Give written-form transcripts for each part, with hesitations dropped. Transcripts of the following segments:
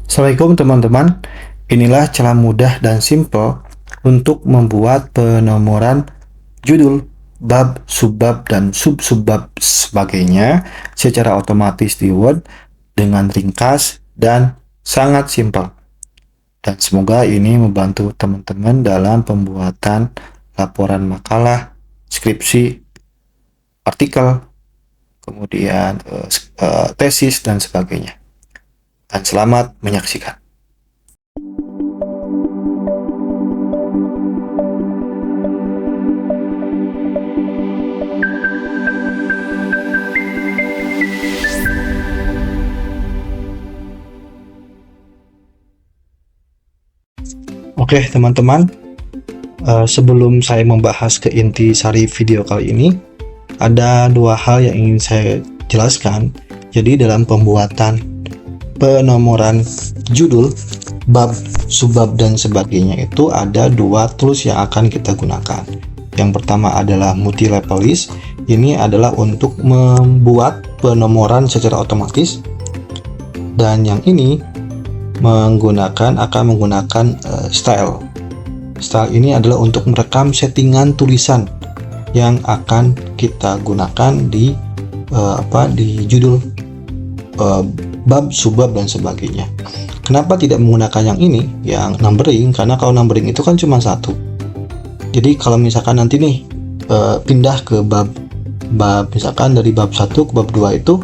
Assalamualaikum teman-teman, inilah cara mudah dan simple untuk membuat penomoran judul, bab, subbab, dan sub-subbab sebagainya secara otomatis di Word dengan ringkas dan sangat simpel. Dan semoga ini membantu teman-teman dalam pembuatan laporan makalah, skripsi, artikel, kemudian tesis, dan sebagainya. Dan selamat menyaksikan. Oke teman-teman, sebelum saya membahas ke inti sari video kali ini, ada dua hal yang ingin saya jelaskan. Jadi dalam pembuatan penomoran judul, bab, subbab, dan sebagainya itu ada dua tools yang akan kita gunakan. Yang pertama adalah multi level list. Ini adalah untuk membuat penomoran secara otomatis, dan yang ini akan menggunakan style. Style ini adalah untuk merekam settingan tulisan yang akan kita gunakan di judul, bab, subbab, dan sebagainya. Kenapa tidak menggunakan yang ini, yang numbering? Karena kalau numbering itu kan cuma satu. Jadi kalau misalkan nanti nih pindah ke bab misalkan dari bab 1 ke bab 2 itu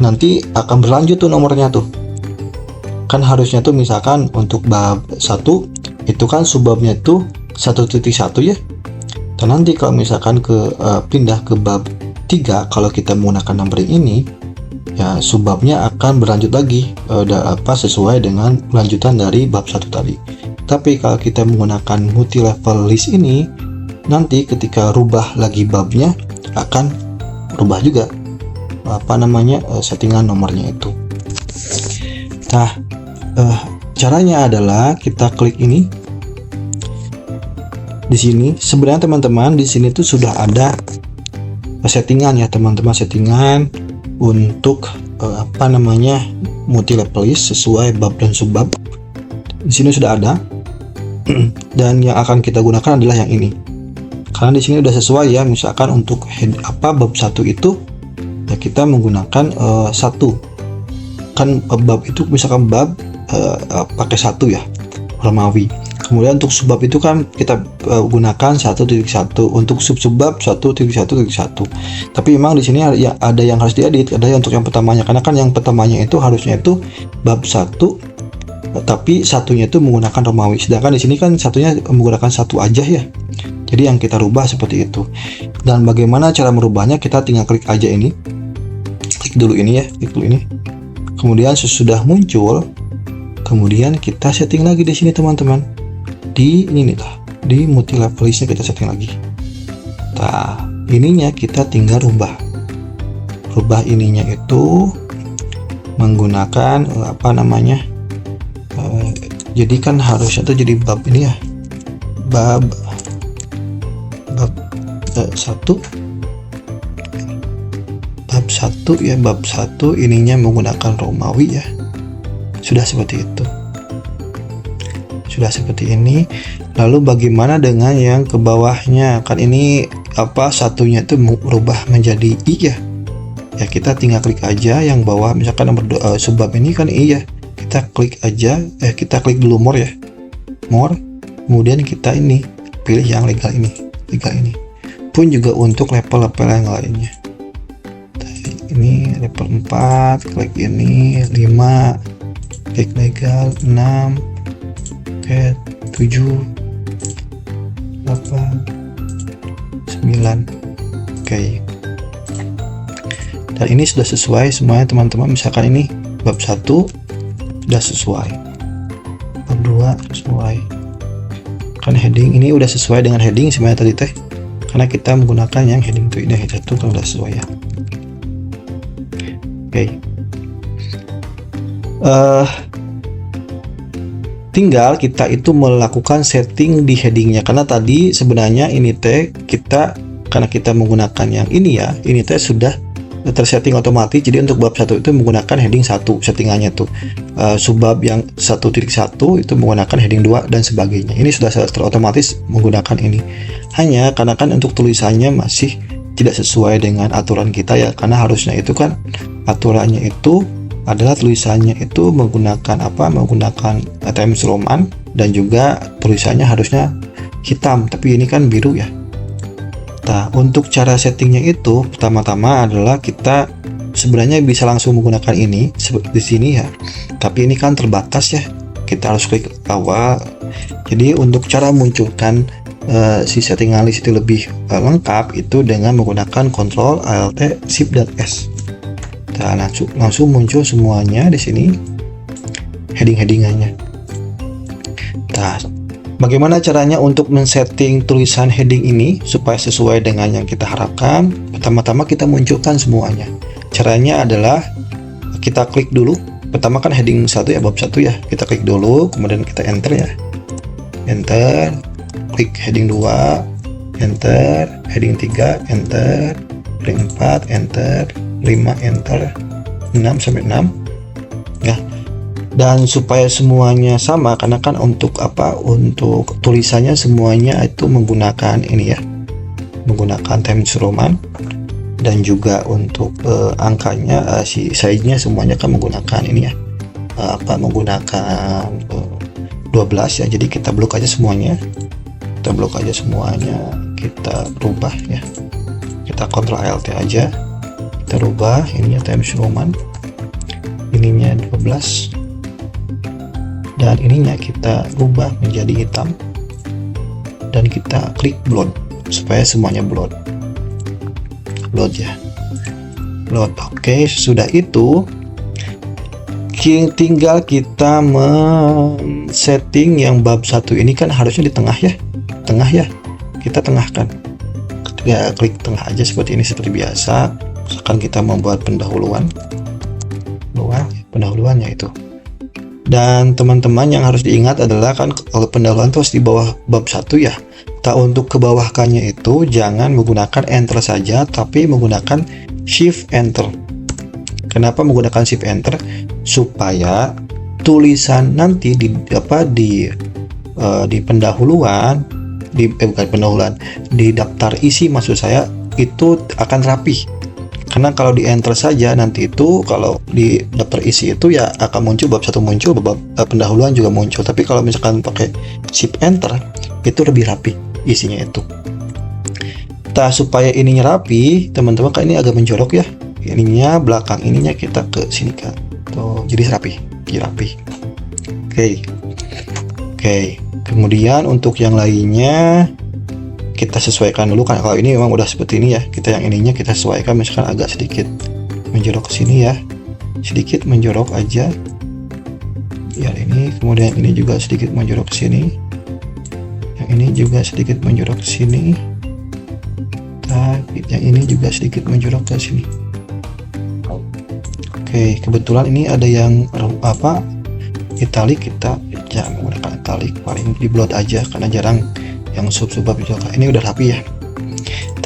nanti akan berlanjut tuh nomornya tuh. Kan harusnya tuh misalkan untuk bab 1 itu kan subbabnya tuh 1.1 ya. Dan nanti kalau misalkan pindah ke bab 3, kalau kita menggunakan numbering ini, ya subbabnya akan berlanjut lagi sesuai dengan lanjutan dari bab 1 tadi. Tapi kalau kita menggunakan multi level list ini, nanti ketika rubah lagi babnya akan rubah juga settingan nomornya itu. Nah, caranya adalah kita klik ini. Di sini sebenarnya teman-teman, di sini tuh sudah ada settingan ya teman-teman, settingan untuk multi level list sesuai bab dan subbab. Di sini sudah ada. Dan yang akan kita gunakan adalah yang ini. Karena di sini sudah sesuai ya, misalkan untuk bab 1 itu ya kita menggunakan 1. Kan bab itu misalkan bab pakai 1 ya, Romawi. Kemudian untuk subbab itu kan kita gunakan 1.1, untuk sub-subbab 1.1.1. Tapi memang di sini ada yang harus diedit, ada yang untuk yang pertamanya, karena kan yang pertamanya itu harusnya itu bab 1, tapi satunya itu menggunakan Romawi. Sedangkan di sini kan satunya menggunakan 1 aja ya. Jadi yang kita rubah seperti itu. Dan bagaimana cara merubahnya? Kita tinggal klik aja ini. Klik dulu ini ya, klik dulu ini. Kemudian sesudah muncul, kemudian kita setting lagi di sini teman-teman. Di ini nih, di multi level listnya kita setting lagi. Nah, ininya kita tinggal rubah ininya itu menggunakan jadi kan harusnya tuh jadi bab ini ya, bab 1 ya, bab 1 ininya menggunakan Romawi ya. Sudah seperti itu. Sudah seperti ini. Lalu bagaimana dengan yang ke bawahnya? Kan ini satunya itu berubah menjadi I ya. Ya kita tinggal klik aja yang bawah, misalkan nomor subbab ini kan I ya. Kita klik aja, kita klik dulu more ya. More. Kemudian kita ini pilih yang legal ini. Pun juga untuk level-level yang lainnya. Ini level 4, klik ini 5, klik legal 6, 7, 8, 9. Oke. Dan ini sudah sesuai semuanya teman-teman. Misalkan ini bab 1 sudah sesuai, bab 2 sesuai. Kan heading ini udah sesuai dengan heading semuanya tadi teh. Karena kita menggunakan yang heading itu, ini heading 1 kan udah sesuai ya. Oke. Tinggal kita itu melakukan setting di headingnya, karena tadi sebenarnya ini teh karena kita menggunakan yang ini ya, ini teh sudah tersetting otomatis. Jadi untuk bab 1 itu menggunakan heading 1 settingannya tuh. Subbab yang 1.1 itu menggunakan heading 2 dan sebagainya. Ini sudah terotomatis menggunakan ini. Hanya karena kan untuk tulisannya masih tidak sesuai dengan aturan kita ya, karena harusnya itu kan aturannya itu adalah tulisannya itu menggunakan menggunakan Times Roman, dan juga tulisannya harusnya hitam, tapi ini kan biru ya. Nah, untuk cara settingnya itu pertama-tama adalah kita sebenarnya bisa langsung menggunakan ini seperti di sini ya, tapi ini kan terbatas ya, kita harus klik awal. Jadi untuk cara munculkan si settingan list itu lebih lengkap itu dengan menggunakan Ctrl Alt Shift dan S. Nah, langsung muncul semuanya di sini heading-headingannya. Nah, bagaimana caranya untuk men-setting tulisan heading ini supaya sesuai dengan yang kita harapkan? Pertama-tama kita munculkan semuanya. Caranya adalah kita klik dulu. Pertama kan heading 1 ya, bab 1 ya. Kita klik dulu, kemudian kita enter ya. Enter, klik heading 2, enter, heading 3, enter, heading 4, enter, 5, enter, 6 sampai 6 ya. Dan supaya semuanya sama, karena kan untuk untuk tulisannya semuanya itu menggunakan ini ya, menggunakan Times Roman, dan juga untuk angkanya si size-nya semuanya kan menggunakan ini ya, menggunakan 12 ya. Jadi kita blok aja semuanya, kita rubah ya, kita Ctrl Alt aja, kita rubah ininya Times Roman, ininya 12, dan ininya kita rubah menjadi hitam, dan kita klik blot supaya semuanya blot ya, blot. Oke, sudah itu tinggal kita men-setting yang bab 1 ini kan harusnya di tengah ya, kita tengahkan ya, klik tengah aja seperti ini, seperti biasa. Misalkan kita membuat pendahuluannya itu. Dan teman-teman yang harus diingat adalah kan kalau pendahuluan terus di bawah bab 1 ya. Untuk ke bawahkannya itu jangan menggunakan enter saja, tapi menggunakan shift enter. Kenapa menggunakan shift enter? Supaya tulisan nanti di pendahuluan, di daftar isi maksud saya, itu akan rapi. Karena kalau di enter saja nanti itu, kalau di daftar isi itu ya akan muncul bab 1 muncul, bab pendahuluan juga muncul. Tapi kalau misalkan pakai shift enter itu lebih rapi isinya itu. Nah, supaya ininya rapi, teman-teman, kan ini agak menjorok ya. Ininya belakang ininya kita ke sini kan. Tuh, jadi rapi. Oke. Kemudian untuk yang lainnya kita sesuaikan dulu kan. Kalau ini memang udah seperti ini ya, kita yang ininya kita sesuaikan, misalkan agak sedikit menjorok ke sini ya, sedikit menjorok aja ya ini. Kemudian ini juga sedikit menjorok ke sini, yang ini juga sedikit menjorok ke sini, yang ini juga sedikit menjorok ke sini. Oke, kebetulan ini ada yang italic, kita jangan menggunakan italic, paling di blot aja karena jarang yang sub-subbab juga. Ini udah rapi ya.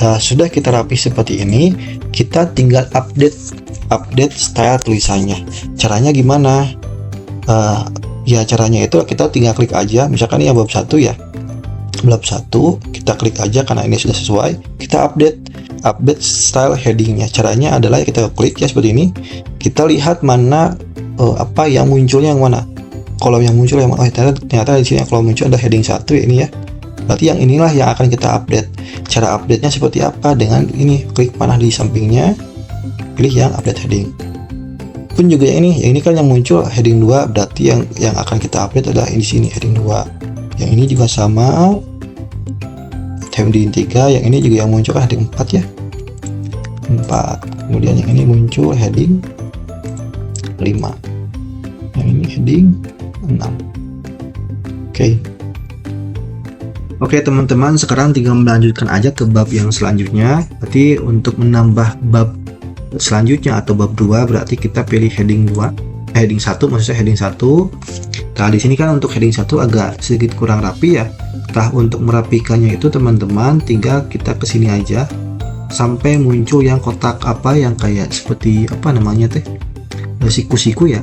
Nah, sudah kita rapi seperti ini, kita tinggal update style tulisannya. Caranya gimana? Ya caranya itu kita tinggal klik aja, misalkan ini bab 1 ya, bab 1 kita klik aja karena ini sudah sesuai, kita update style headingnya. Caranya adalah kita klik ya seperti ini, kita lihat mana yang munculnya yang mana, kolom yang muncul yang mana. Ternyata di sini kalau muncul ada heading 1 ya, ini ya. Berarti yang inilah yang akan kita update. Cara update-nya seperti apa? Dengan ini, klik panah di sampingnya, pilih yang update heading. Pun juga yang ini kan yang muncul heading 2, berarti yang akan kita update adalah ini sini heading 2. Yang ini juga sama, heading 3, yang ini juga yang muncul kan heading 4 ya. 4. Kemudian yang ini muncul heading 5. Yang ini heading 6. Oke teman-teman, sekarang tinggal melanjutkan aja ke bab yang selanjutnya. Berarti untuk menambah bab selanjutnya atau bab 2, berarti kita pilih heading 2, heading 1 maksudnya heading 1. Nah, di sini kan untuk heading 1 agak sedikit kurang rapi ya. Nah, untuk merapikannya itu teman-teman tinggal kita kesini aja. sampai muncul yang kotak apa yang kayak seperti apa namanya teh, siku-siku ya.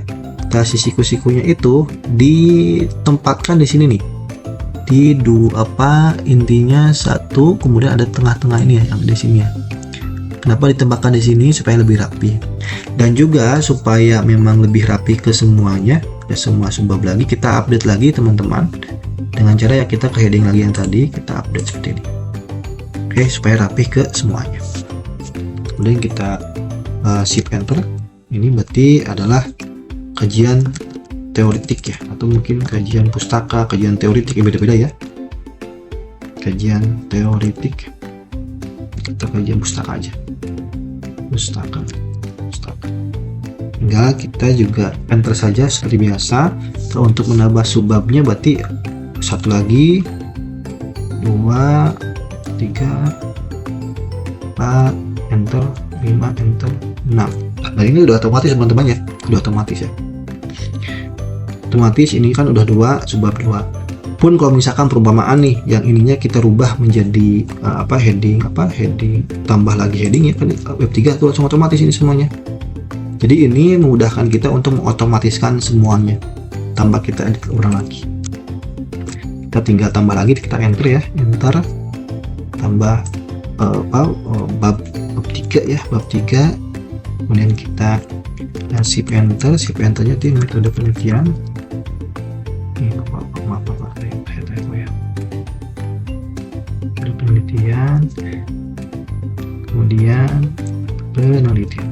Nah, si siku-sikunya itu ditempatkan di sini nih, di intinya satu, kemudian ada tengah-tengah ini ya, yang di sini ya. Kenapa ditempatkan di sini? Supaya lebih rapi, dan juga supaya memang lebih rapi ke semuanya, ke semua subbab lagi. Kita update lagi teman-teman, dengan cara ya kita ke heading lagi yang tadi, kita update seperti ini. Oke, supaya rapi ke semuanya. Kemudian kita shift enter. Ini berarti adalah kajian teoritik ya, atau mungkin kajian pustaka, kajian teoritik, beda-beda ya. Kajian teoritik, kita kajian pustaka aja, pustaka. Tinggal kita juga enter saja seperti biasa. Untuk menambah subbabnya berarti 1 lagi, 2, 3, 4, enter, 5, enter, 6. Nah ini udah otomatis teman-teman ya, udah otomatis ya. Otomatis ini kan udah 2, subbab 2. Pun kalau misalkan perumpamaan nih, yang ininya kita rubah menjadi heading tambah lagi heading ya kan, web 3 tuh langsung otomatis ini semuanya. Jadi ini memudahkan kita untuk mengotomatiskan semuanya tanpa kita edit ulang lagi. Kita tinggal tambah lagi, kita enter ya, enter, tambah bab 3 ya, bab 3. Kemudian kita shift enternya di metode penelitian. Maaf ya, metode penelitian, kemudian penelitian.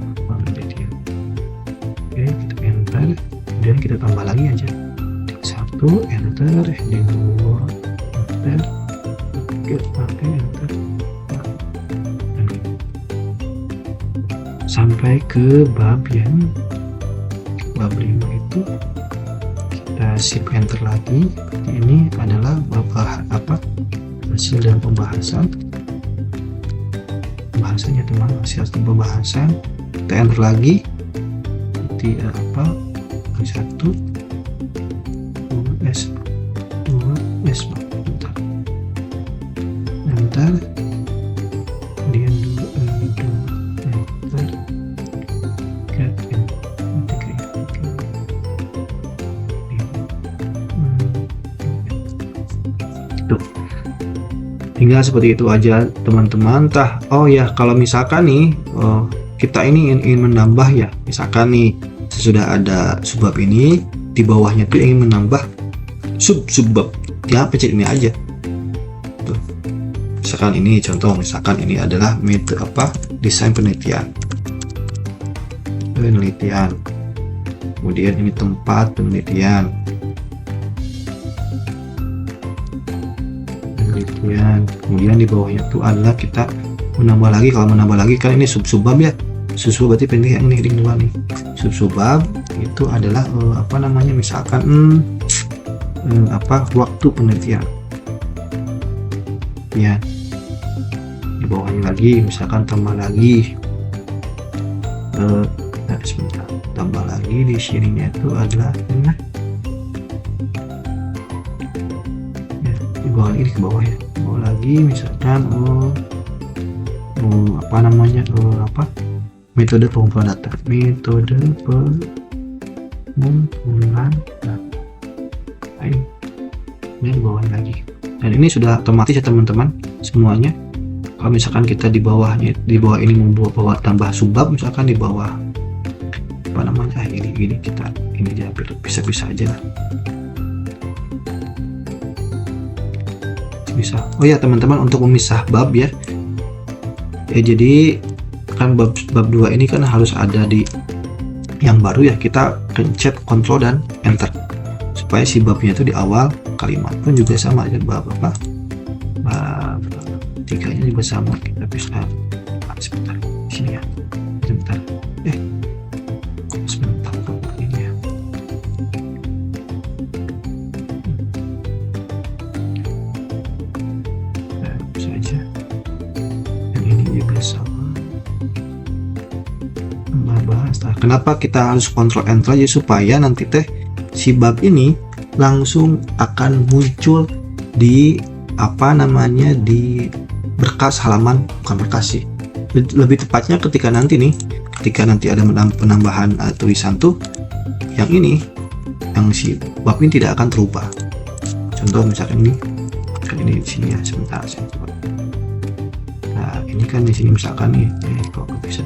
Oke, kita enter, kemudian kita tambah lagi aja. 1 enter, heading 2 enter, 3 enter, sampai ke bab yang bab 5 itu kita shift enter lagi. Ini adalah bab hasil dan pembahasannya teman, hasil pembahasan. Kita enter lagi, seperti 1 2S enter, kemudian 2 enter, 3 tuh. Tinggal seperti itu aja teman-teman. Oh ya, kalau misalkan nih kita ini ingin menambah ya, misalkan nih sesudah ada subbab ini, di bawahnya tuh ingin menambah subbab ya, pencet ini aja tuh. Misalkan ini contoh, misalkan ini adalah metode desain penelitian, kemudian ini tempat penelitian, kemudian di bawahnya tuh adalah kita menambah lagi. Kalau menambah lagi kan ini subbab ya, subbab berarti penelitian, ini heading 2 nih, subbab itu adalah misalkan waktu penelitian ya. Di bawahnya lagi misalkan tambah lagi tambah lagi di sininya itu adalah ya, di bawah ini, ke bawah ya, bawah lagi misalkan metode pengumpulan data, ini di bawah lagi. Dan ini sudah otomatis ya teman-teman semuanya. Kalau misalkan kita di bawah ini membawa tambah subbab, misalkan di bawah ini kita ini diambil, bisa aja lah, bisa. Oh ya teman-teman, untuk memisah bab ya, jadi kan bab 2 ini kan harus ada di yang baru ya, kita pencet Ctrl dan Enter supaya si babnya itu di awal kalimat. Pun juga sama aja, bab 3-nya juga sama, kita bisa sebentar sini ya, sebentar ini ya. Bisa aja, dan ini juga sama. Bahas. Nah, kenapa kita harus Ctrl Enter aja, supaya nanti si bab ini langsung akan muncul di di berkas halaman, bukan berkas sih, lebih tepatnya ketika nanti ada penambahan tulisan tuh, yang ini, yang si bab ini tidak akan terubah. Contoh misalkan ini kan di sini ya, sebentar saya coba. Nah ini kan di sini misalkan nih, kalau bisa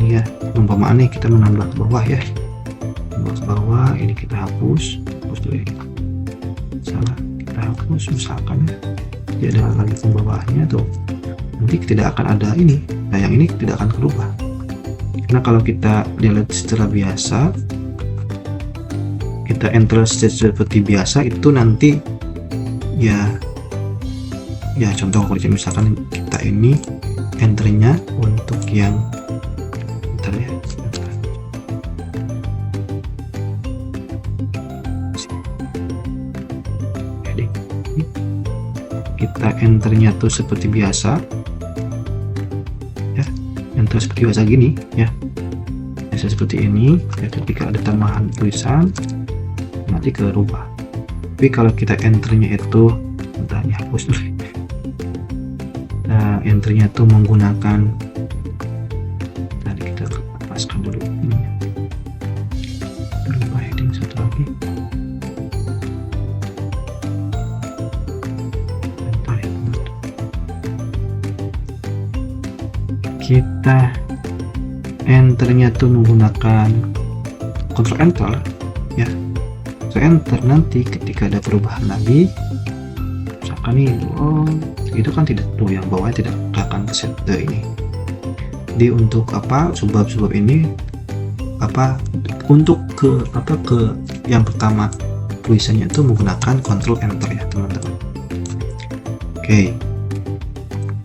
ini ya, umpama nih kita menambah ke bawah ya, ke bawah ini kita hapus dulu ya, salah, kita hapus misalkan ya, tidak ada lagi pembawahnya tuh, nanti tidak akan ada ini. Nah yang ini tidak akan berubah, karena kalau kita delete secara biasa, kita enter seperti biasa, itu nanti ya contoh kerja misalkan kita ini enternya untuk yang bentar ya, kita enternya tuh seperti biasa ya, enter seperti biasa gini ya, biasa seperti ini ya. Ketika ada tambahan tulisan nanti kerubah. Tapi kalau kita enternya itu, bentar ya, hapus dulu. Nah enternya tuh menggunakan, tadi kita lepaskan dulu ini, berubah heading satu lagi. Kita enternya tuh menggunakan Ctrl Enter ya, enter. Nanti ketika ada perubahan lagi, misalkan nih, itu kan tidak tuh, yang bawahnya tidak akan set ini. Jadi untuk apa, subbab ini apa, untuk ke yang pertama tulisannya itu menggunakan Ctrl Enter ya teman-teman. Oke,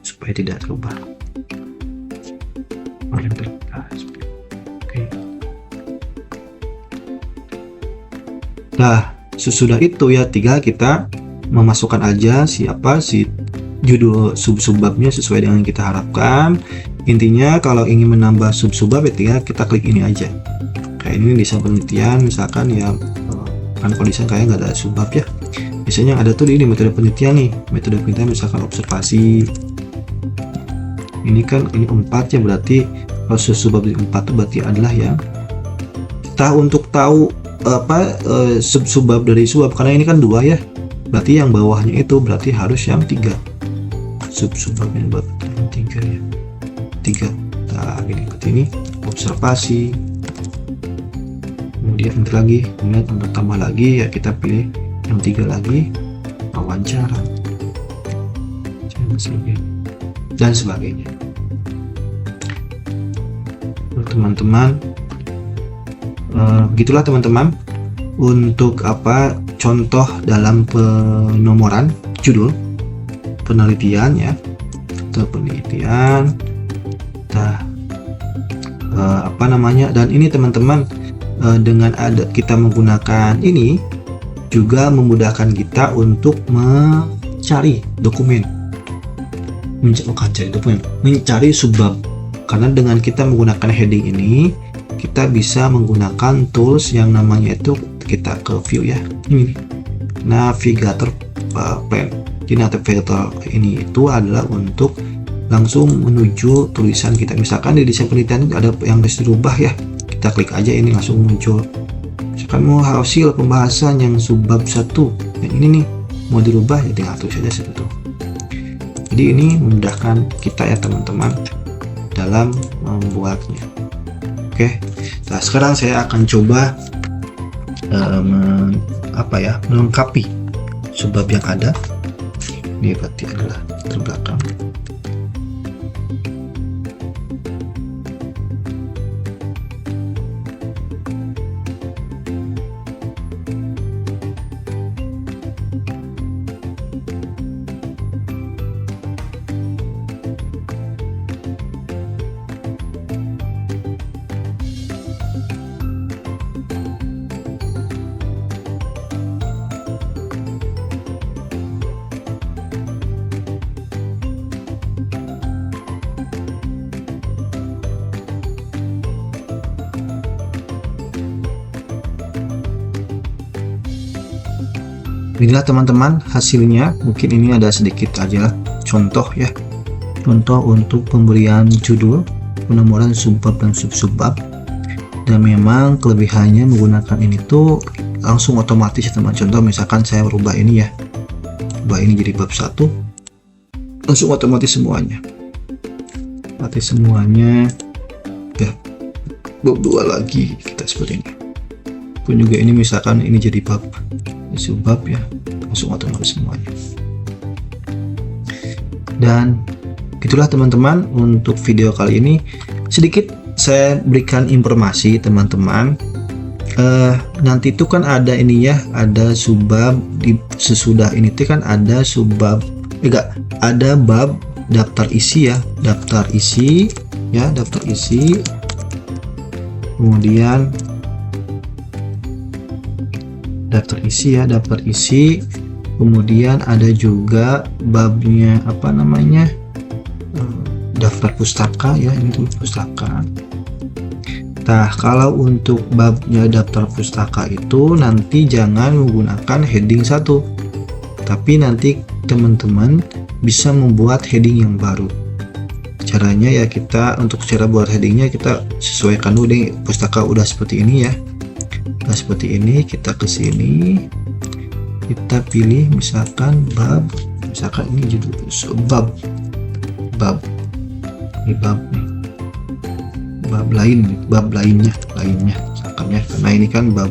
supaya tidak terubah. Oke. Nah sesudah itu ya, tinggal kita memasukkan aja si judul subbabnya sesuai dengan kita harapkan. Intinya kalau ingin menambah subbab ya tinggal kita klik ini aja. Kayak ini desain penelitian misalkan ya, kan kalau desain kayak nggak ada subbab ya. Biasanya ada tuh di ini metode penelitian nih, metode penelitian misalkan observasi. Ini kan ini 4 ya, berarti kalau subbab 4 itu berarti adalah yang kita untuk tahu subbab dari subbab, karena ini kan 2 ya, berarti yang bawahnya itu berarti harus yang 3 subbabnya, berarti 3 ya, 3. Nah ini seperti ini, observasi, kemudian enter lagi, kemudian untuk tambah lagi ya kita pilih yang 3 lagi, wawancara dan sebagainya. Teman-teman, begitulah teman-teman untuk contoh dalam penomoran judul penelitian ya, atau penelitian. Dan ini teman-teman, dengan ada kita menggunakan ini juga memudahkan kita untuk mencari dokumen, mencari subbab. Karena dengan kita menggunakan heading ini, kita bisa menggunakan tools yang namanya itu, kita ke view ya, ini navigator plan. Jadi navigator ini itu adalah untuk langsung menuju tulisan kita. Misalkan di desain penelitian ada yang harus dirubah ya, kita klik aja ini langsung muncul. Misalkan mau hasil pembahasan yang subbab 1 yang ini nih mau dirubah, ya tinggal tulis saja seperti itu. Jadi ini memudahkan kita ya teman-teman dalam membuatnya. Oke, nah sekarang saya akan coba melengkapi subbab yang ada. Ini berarti adalah terbelakang. Inilah teman-teman hasilnya. Mungkin ini ada sedikit aja contoh ya, contoh untuk pemberian judul, penomoran subbab dan sub-subbab. Dan memang kelebihannya menggunakan ini tuh langsung otomatis ya teman. Contoh misalkan saya rubah ini ya, rubah ini jadi bab 1, langsung otomatis semuanya, ya. Bab 2 lagi kita seperti ini pun juga, ini misalkan ini jadi bab subbab ya, langsung otomatis semuanya. Dan itulah teman-teman untuk video kali ini, sedikit saya berikan informasi teman-teman. Nanti itu kan ada ini ya, ada subbab di sesudah ini tuh kan ada subbab, ada bab daftar isi ya, daftar isi, kemudian daftar isi, kemudian ada juga babnya daftar pustaka ya, ini tuh pustaka. Nah, kalau untuk babnya daftar pustaka itu nanti jangan menggunakan heading 1, tapi nanti teman-teman bisa membuat heading yang baru. Caranya ya, kita untuk cara buat headingnya kita sesuaikan dulu nih, pustaka udah seperti ini ya. Nah, seperti ini, kita ke sini, kita pilih misalkan bab, misalkan ini judul bab ini, bab lainnya misalkan ya, karena ini kan bab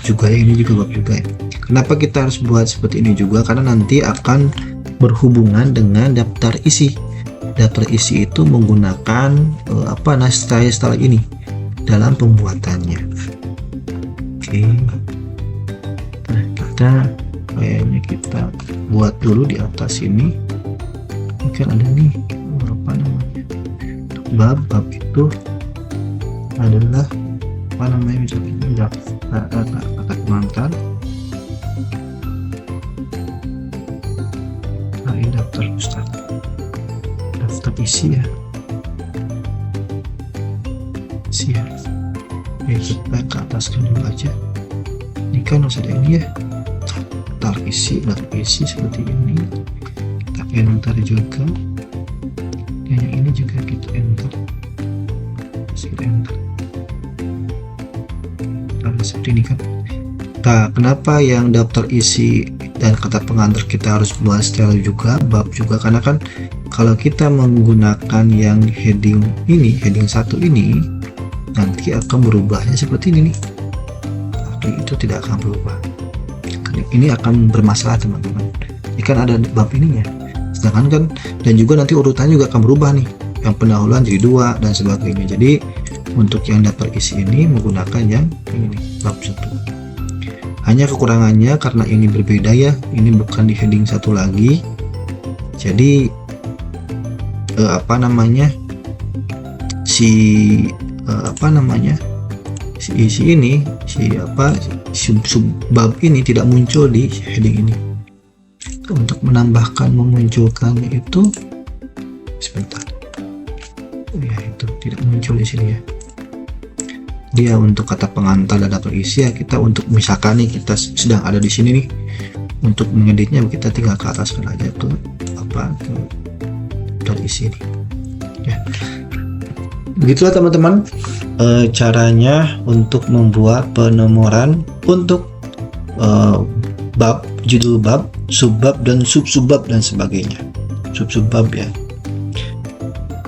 juga ya, ini juga bab juga ya. Kenapa kita harus buat seperti ini juga? Karena nanti akan berhubungan dengan daftar isi. Daftar isi itu menggunakan style ini dalam pembuatannya. Oke. Nah, kita buat dulu di atas ini. Mungkin ada nih bab itu adalah misalnya daftar pengantar. Nah, ini daftar pustaka, daftar isi ya. Oke, kita ke ataskan dulu aja. Ini kan harus ada ini ya, daftar isi seperti ini. Kita enter juga. Yang ini juga kita enter. Nah, seperti ini kan. Nah, kenapa yang daftar isi dan kata pengantar kita harus buat style juga, bab juga? Karena kan kalau kita menggunakan yang heading 1 ini, nanti akan berubahnya seperti ini nih. Tapi itu tidak akan berubah. Ini akan bermasalah teman-teman. Ini kan ada bab ininya. Sedangkan kan, dan juga nanti urutannya juga akan berubah nih. Yang pendahuluan jadi 2 dan sebagainya. Jadi untuk yang daftar isi ini menggunakan yang ini bab 1. Hanya kekurangannya karena ini berbeda ya, ini bukan di heading 1 lagi. Jadi subbab ini tidak muncul di heading ini. Untuk menambahkan memunculkannya itu sebentar ya, itu tidak muncul di sini ya. Dia untuk kata pengantar dan daftar isi ya, kita untuk misalkan nih kita sedang ada di sini nih, untuk mengeditnya kita tinggal ke ataskan aja tuh dari isi ini ya. Begitulah teman-teman caranya untuk membuat penomoran untuk bab, judul bab, subbab dan sub-subbab dan sebagainya. Sub-subbab ya.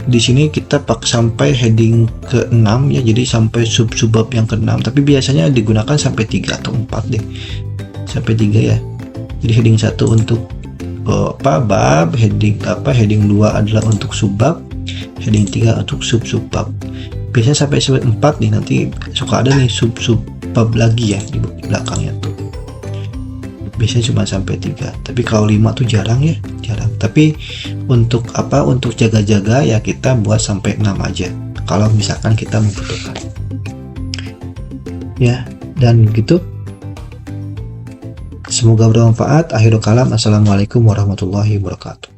Di sini kita sampai heading ke-6 ya, jadi sampai sub-subbab yang ke-6, tapi biasanya digunakan sampai 3 atau 4 deh. Sampai 3 ya. Jadi heading 1 untuk bab, heading 2 adalah untuk subbab, heading 3 untuk sub-subbab. Biasanya sampai 4 nih, nanti suka ada nih sub-subbab lagi ya di belakangnya tuh. Biasanya cuma sampai 3, tapi kalau 5 tuh jarang. Tapi untuk jaga-jaga ya kita buat sampai 6 aja kalau misalkan kita membutuhkan ya. Dan gitu, semoga bermanfaat. Akhirul kalam, assalamualaikum warahmatullahi wabarakatuh.